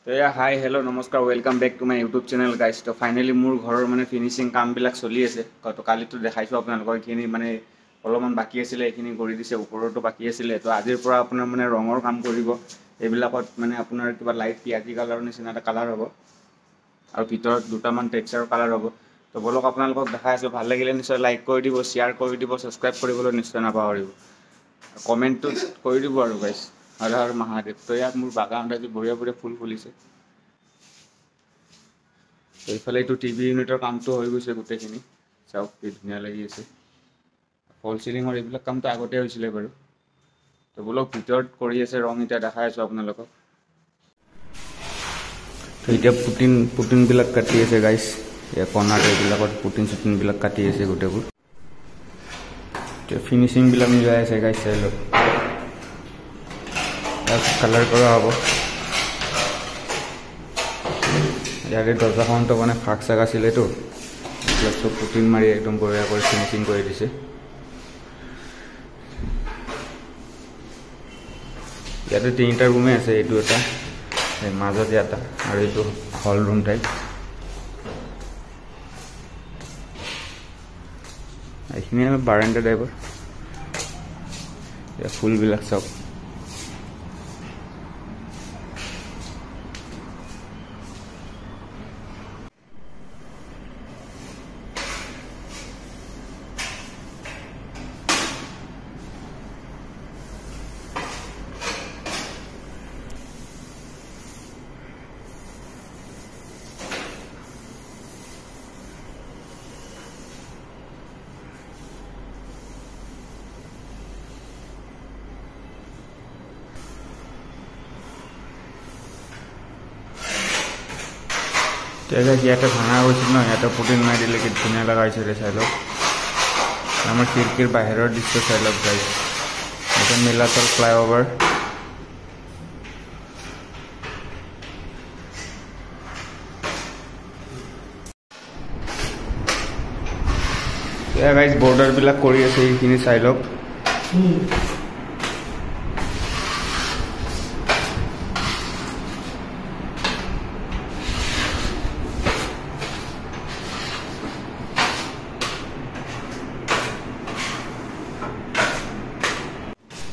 तो या hi hello नमस्कार welcome back to my YouTube channel guys. तो फाइनली मोर घर माने फिनिशिंग काम बिलाक चली आछे। तो काली तो देखाइছো आपनालोকক एखिनि माने অলপমান বাকি আছিল এখিনি কৰি দিছে ওপৰটো বাকি আছিল। তো আজিৰ পৰা আপোনাৰ মানে ৰঙৰ কাম কৰিব এইবিলাকত মানে আপোনাৰ কিবা লাইট পিয়াজি কালাৰৰ নিচিনা এটা কালাৰ হ'ব আৰু ভিতৰত দুটামান টেক্সচাৰৰ কালাৰ হ'ব। তো বলক আপোনালোকক দেখাইছো, ভাল লাগিলে নিশ্চয় লাইক কৰি দিব, শেয়াৰ কৰি দিব, সাবস্ক্ৰাইব কৰিবলৈ নিশ্চয় নাপাহৰিব, কমেন্টটো কৰি দিব আৰু গাইস। হৰ হৰ মহাদেৱ। তো ইয়াত মোৰ বাগানটা যে বঢ়িয়া বঢ়িয়া ফুল ফুলিছে। তো এইফালে এইটো টিভি ইউনিটৰ কামটো হৈ গৈছে গোটেইখিনি, চাওক কি ধুনীয়া লাগি আছে। ফল সিলিঙৰ এইবিলাক কামটো আগতে হৈছিলে বাৰু। তো বলক ভিতৰত কৰি আছে ৰং, এটা দেখাই আছো আপোনালোকক। তো এতিয়া পুটিনবিলাক কাটি আছে গাইস। এই কৰ্নাৰ এইবিলাকত পুটিনবিলাক কাটি আছে গোটেইবোৰ। তো ফিনিশিংবিলাক মিলাই আছে গাইস, চাই লওক। কালাৰ কৰা হ'ব। ইয়াৰে দৰ্জাখনটো মানে ফাক চাক আছিলেতো, এইবিলাক চব পুটিন মাৰি একদম বঢ়িয়া কৰি ফিনিচিং কৰি দিছে। ইয়াতে তিনিটা ৰুমে আছে, এইটো এটা, মাজত এটা, আৰু এইটো হল ৰুম টাইপ। এইখিনি বাৰাণ্ডা টাইপৰ। ইয়াত ফুলবিলাক চাওক। ইয়াতে ভাঙা গৈছিল ন, ইয়াতে পুটিন মাৰি দিলে কি ধুনীয়া লগাইছে ৰে। চাই লওক আমাৰ খিৰিকীৰ বাহিৰৰ দৃশ্য চাই লওক গাইস। এইটো নীলাচল ফ্লাইঅভাৰ। এয়া গাইস বৰ্ডাৰবিলাক কৰি আছে, এইখিনি চাই লওক।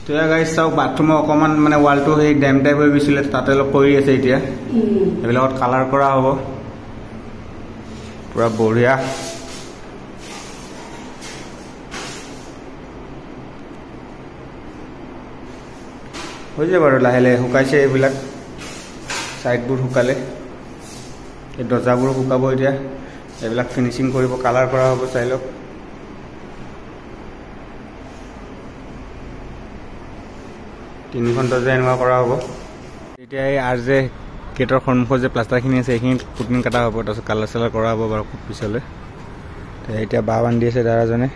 তো এয়া গাইস চাওক, বাথৰুমৰ অকণমান মানে ৱালটো সেই ডেম টাইপ হৈ গৈছিলে, তাতে অলপ কৰি আছে। এতিয়া এইবিলাকত কালাৰ কৰা হ'ব পুৰা বঢ়িয়া। হৈ যাব বাৰু, লাহে লাহে শুকাইছে এইবিলাক। চাইডবোৰ শুকালে, এই দৰ্জাবোৰো শুকাব এতিয়া। এইবিলাক ফিনিচিং কৰিব, কালাৰ কৰা হ'ব, চাই লওক। তিনিখন দৰ্জা এনেকুৱা কৰা হ'ব। এতিয়া এই আৰ জে গেটৰ সন্মুখত যে প্লাষ্টাৰখিনি আছে, এইখিনি পুটিন কটা হ'ব, তাৰপিছত কালাৰ চালাৰ কৰা হ'ব বাৰু খুব পিছলৈ। এতিয়া বাঁহ বান্ধি আছে দাদাজনে।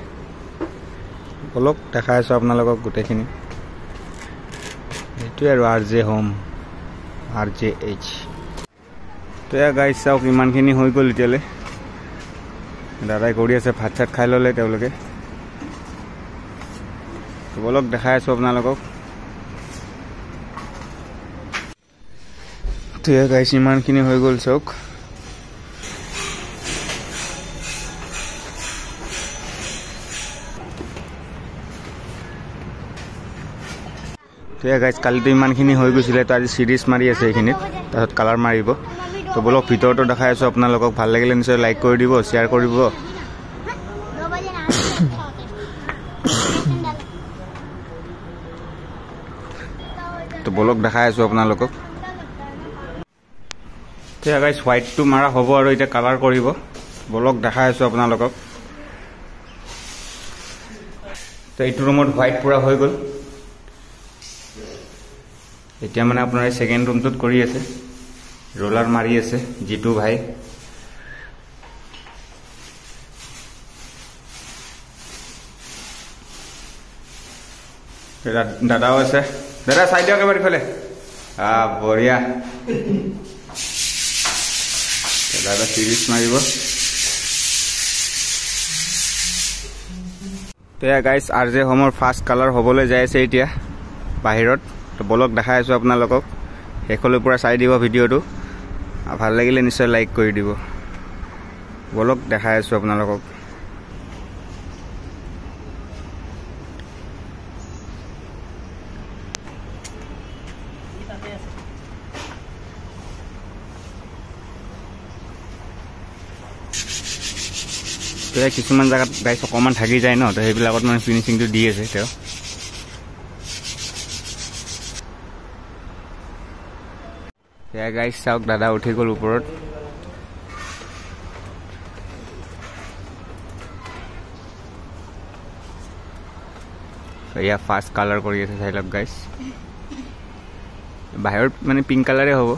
অলপ দেখাই আছোঁ আপোনালোকক গোটেইখিনি। এইটোৱে আৰু আৰ জে হোম, RJH। তো এয়া গাইছ চাওক, ইমানখিনি হৈ গ'ল এতিয়ালৈ। দাদাই কৰি আছে, ভাত চাত খাই ল'লে তেওঁলোকে। বলক দেখাই আছোঁ আপোনালোকক। তো এয়া গাইছ ইমানখিনি হৈ গ'ল চাওক। তো এয়া গাইছ কালিতো ইমানখিনি হৈ গৈছিলে, তো আজি চিৰিজ মাৰি আছে এইখিনিত, তাৰপিছত কালাৰ মাৰিব। তো বলক ভিতৰতো দেখাই আছোঁ আপোনালোকক। ভাল লাগিলে নিশ্চয় লাইক কৰি দিব, শ্বেয়াৰ কৰিব। তো বলক দেখাই আছোঁ আপোনালোকক। তো এয়া গাইছ হোৱাইটটো মাৰা হ'ব আৰু এতিয়া কালাৰ কৰিব। বলক দেখাই আছোঁ আপোনালোকক। তো এইটো ৰুমত হোৱাইট পুৰা হৈ গ'ল। এতিয়া মানে আপোনাৰ এই ছেকেণ্ড ৰুমটোত কৰি আছে, ৰোলাৰ মাৰি আছে জিতু ভাই। দাদাও আছে, দাদা চাই দিয়ক এবাৰ ইফালে। বঢ়িয়া, দাদা চিৰিজ মাৰিব। তো এয়া গাইছ আৰ জে হোমৰ ফাৰ্ষ্ট কালাৰ হ'বলৈ যাই আছে এতিয়া বাহিৰত। তো বলক দেখাই আছোঁ আপোনালোকক, শেষলৈ পুৰা চাই দিব ভিডিঅ'টো। ভাল লাগিলে নিশ্চয় লাইক কৰি দিব বলক দেখাই আছোঁ আপোনালোকক কিছুমান জেগাত গাইছ অকণমান থাকি যায় ন তো সেইবিলাকত মানে ফিনিচিংটো দি আছে তেওঁ সেয়া গাইছ চাওক দাদা উঠি গ'ল ওপৰত এয়া ফাৰ্ষ্ট কালাৰ কৰি আছে চাই লওক গাইছ বাহিৰত মানে পিংক কালাৰে হ'ব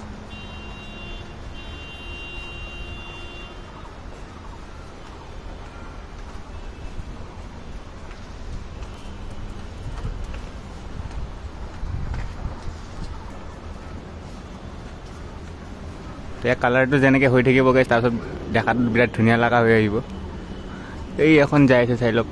তো ইয়াৰ কালাৰটো যেনেকৈ হৈ থাকিব গাইছ তাৰপিছত দেখাত বিৰাট ধুনীয়া লগা হৈ আহিব এই এখন যাই আছে চাই লওক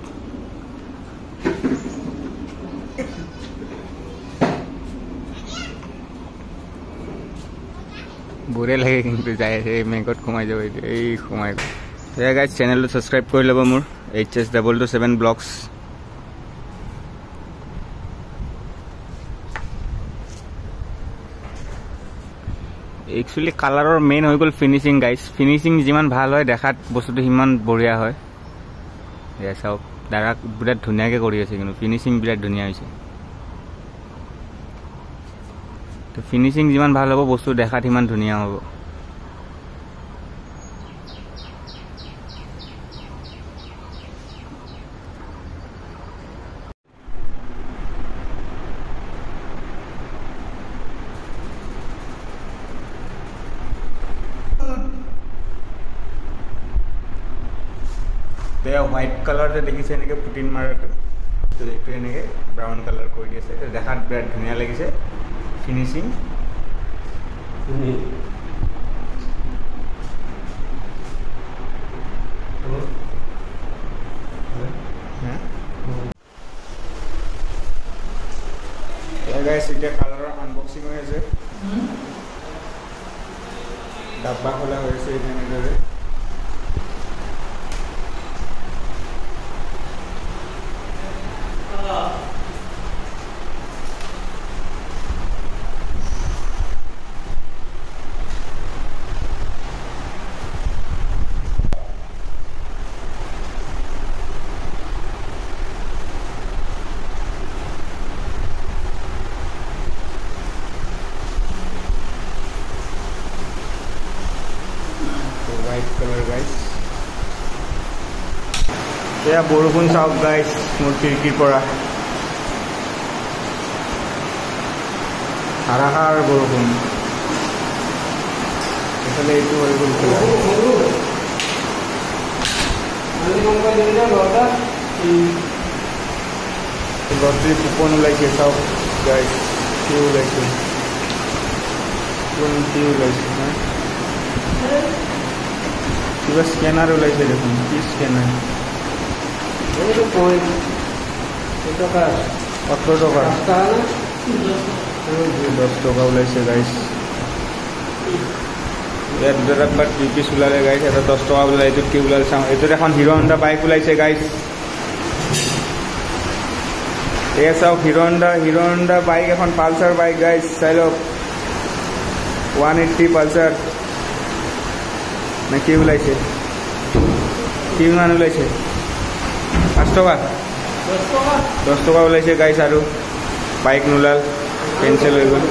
বঢ়িয়া লাগে কিন্তু যাই আছে এই মেঘত সোমাই যাব এই সোমাই গ'ল সেয়া গাইছ চেনেলটো ছাবস্ক্ৰাইব কৰি ল'ব মোৰ HS227 ব্লগছ একচুৱেলি কালাৰৰ মেইন হৈ গ'ল ফিনিচিং গাইছ ফিনিচিং যিমান ভাল হয় দেখাত বস্তুটো সিমান বঢ়িয়া হয় এয়া চাওক দাদা বিৰাট ধুনীয়াকৈ কৰি আছে কিন্তু ফিনিচিং বিৰাট ধুনীয়া হৈছে তো ফিনিচিং যিমান ভাল হ'ব বস্তু দেখাত সিমান ধুনীয়া হ'ব হোৱাইট কালাৰ যে দেখিছে এনেকৈ পুটিন মাৰাটো তো এইটো এনেকৈ ব্ৰাউন কালাৰ কৰি আছে দেখাত বিৰাট ধুনীয়া লাগিছে ফিনিচিং গাইছ এতিয়া কালাৰৰ আনবক্সিং হৈ আছে ডাব্বা খোলা হৈ আছে এনেদৰে white color guys এয়া বৰষুণ চাওক গাইছ মোৰ খিৰিকীৰ পৰা ধাৰাসাৰ বৰষুণ এইফালে এইটো হৈ গ'ল গছটি কুপন ওলাইছে চাওক গাইছ কি ওলাইছে কি ওলাইছে কিবা স্কেনাৰ ওলাইছে দেখোন কি স্কেনাৰ 18 টকা 10 টকা ওলাইছে গাইছ ইয়াত দুটাত দুই পিচ ওলালে গাইছ এটা 10 টকা ওলালে এইটোত কি ওলালে চাওঁ এইটোত এখন হিৰো হণ্ডা বাইক ওলাইছে গাইছ এয়া চাওক হিৰো হণ্ডা বাইক এখন পালচাৰ বাইক গাইছ চাই লওক 180 পালচাৰ না কি ওলাইছে কিমান ওলাইছে 5 টকা 10 টকা ওলাইছে গাইছ আৰু বাইক নোলাল কেঞ্চেল হৈ গ'ল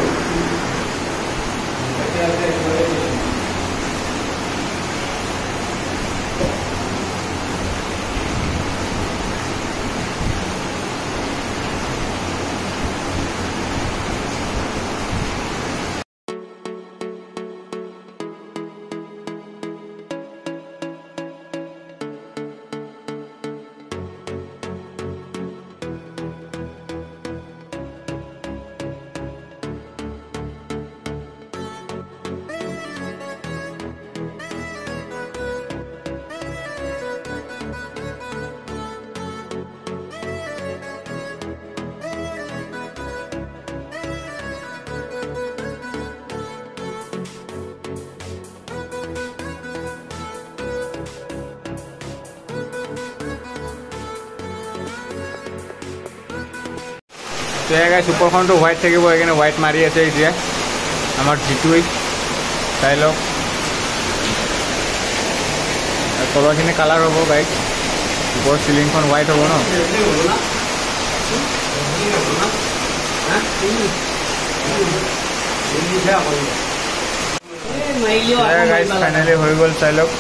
তো গাইছ ওপৰখনটো হোৱাইট থাকিব, সেইকাৰণে হোৱাইট মাৰি আছে এতিয়া আমাৰ জিতুই। চাই লওক তলৰখিনি কালাৰ হ'ব গাইছ, ওপৰৰ চিলিংখন হোৱাইট হ'ব ন। গাইছ ফাইনেলি হৈ গ'ল, চাই লওক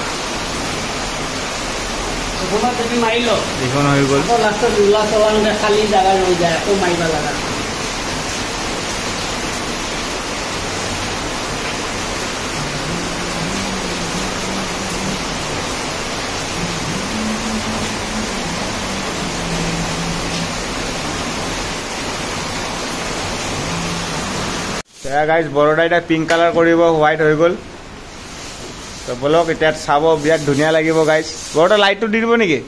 এইখন হৈ গ'ল। খালি জাগা ৰৈ যায়, আকৌ মাৰিব লগা। গাইজ বৰদা এতিয়া পিংক কালাৰ কৰিব, হোৱাইট হৈ গ'ল। তো বলক এতিয়া চাব, বিৰাট ধুনীয়া লাগিব গাইজ। বৰদা লাইটটো দি দিব নেকি?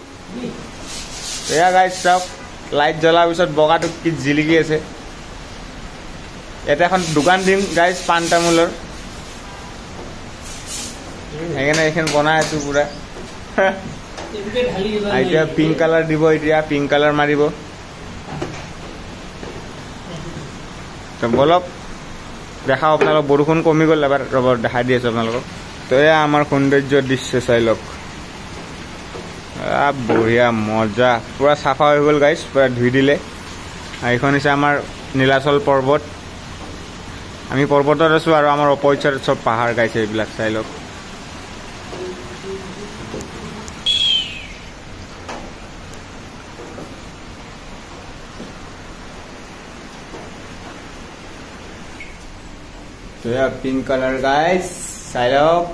এয়া গাইজ চাওক, লাইট জ্বলাৰ পিছত বগাটো কি জিলিকি আছে। ইয়াতে এখন দোকান দিম গাইজ পাণ তামোলৰ, সেইকাৰণে এইখিনি বনাই আছো পুৰা। এতিয়া পিংক কালাৰ দিব, এতিয়া পিংক কালাৰ মাৰিব। তো বলক দেখাও আপোনালোক, বৰষুণ কমি গ'ল এবাৰ, ৰ'ব দেখাই দি আছোঁ আপোনালোকক। তো এয়া আমাৰ সৌন্দৰ্য দৃশ্য চাই লওক, বঢ়িয়া মজা, পূৰা চাফা হৈ গ'ল গাইজ, পূৰা ধুই দিলে। এইখন হৈছে আমাৰ নীলাচল পৰ্বত, আমি পৰ্বতত আছোঁ আৰু আমাৰ অপজিত চব পাহাৰ গাইছে এইবিলাক চাই লওক। তো পিংক কালার গাইস চাই লওক,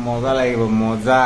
মজা লাগিব মজা।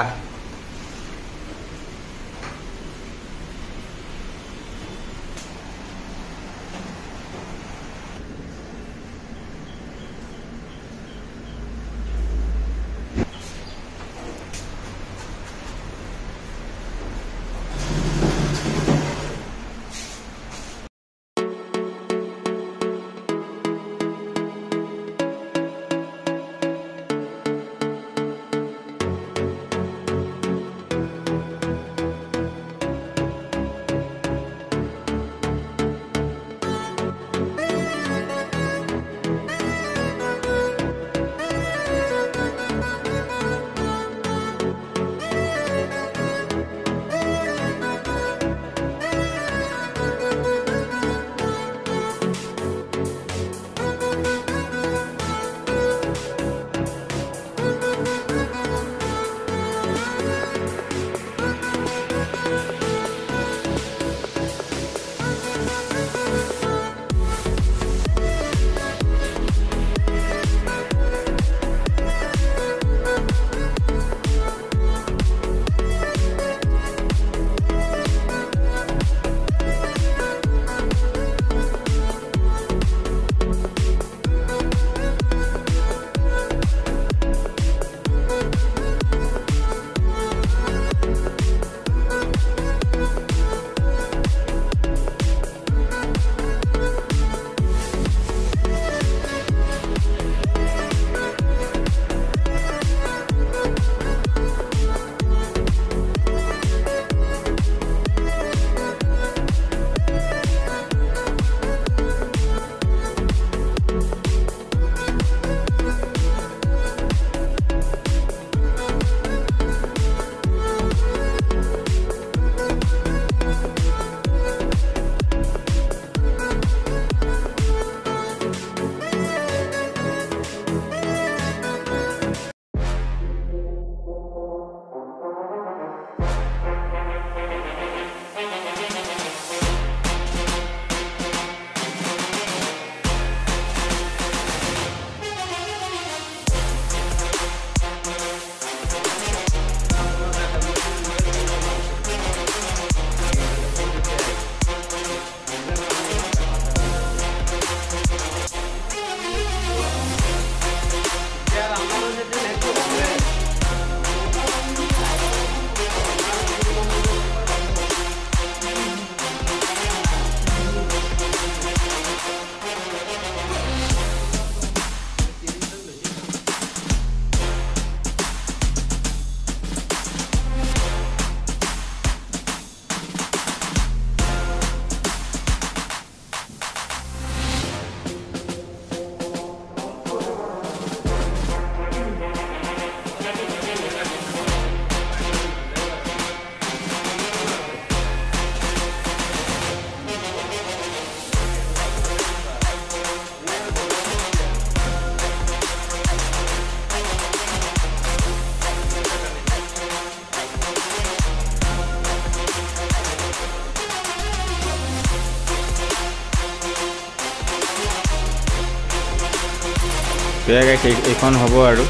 গাইছ এইখন হ'ব আৰু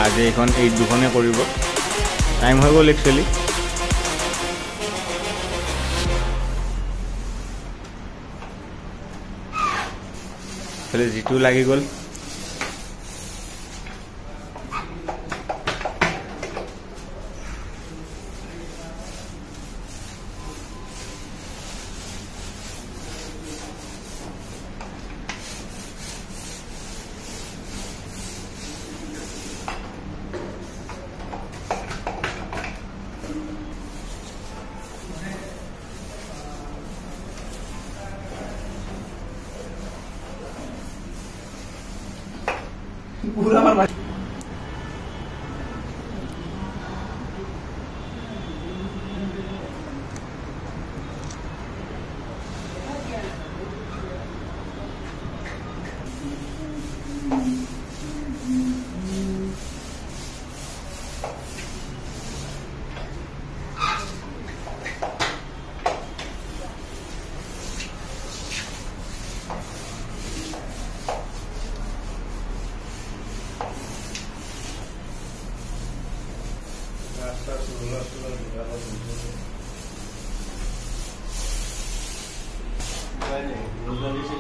আজি এইখন এই দুখনে কৰিব টাইম হৈ গ'ল একচুৱেলি যিটো লাগি গ'ল पूरा बर्बाद Bueno,